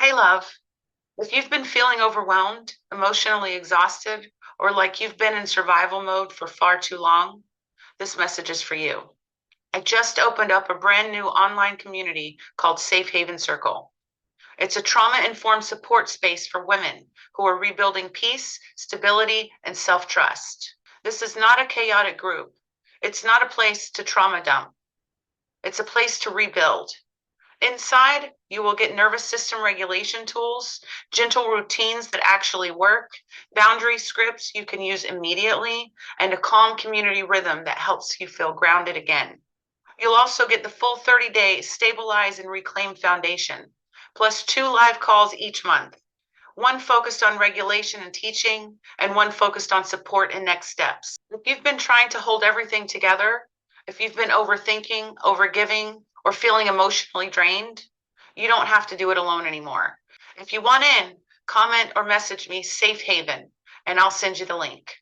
Hey, love, if you've been feeling overwhelmed, emotionally exhausted, or like you've been in survival mode for far too long, this message is for you. I just opened up a brand new online community called Safe Haven Circle. It's a trauma informed support space for women who are rebuilding peace, stability, and self trust. This is not a chaotic group. It's not a place to trauma dump. It's a place to rebuild. Inside, you will get nervous system regulation tools, gentle routines that actually work, boundary scripts you can use immediately, and a calm community rhythm that helps you feel grounded again. You'll also get the full 30-day stabilize and reclaim foundation, plus 2 live calls each month, one focused on regulation and teaching, and one focused on support and next steps. If you've been trying to hold everything together, if you've been overthinking, overgiving, or feeling emotionally drained, you don't have to do it alone anymore. If you want in, comment or message me Safe Haven, and I'll send you the link.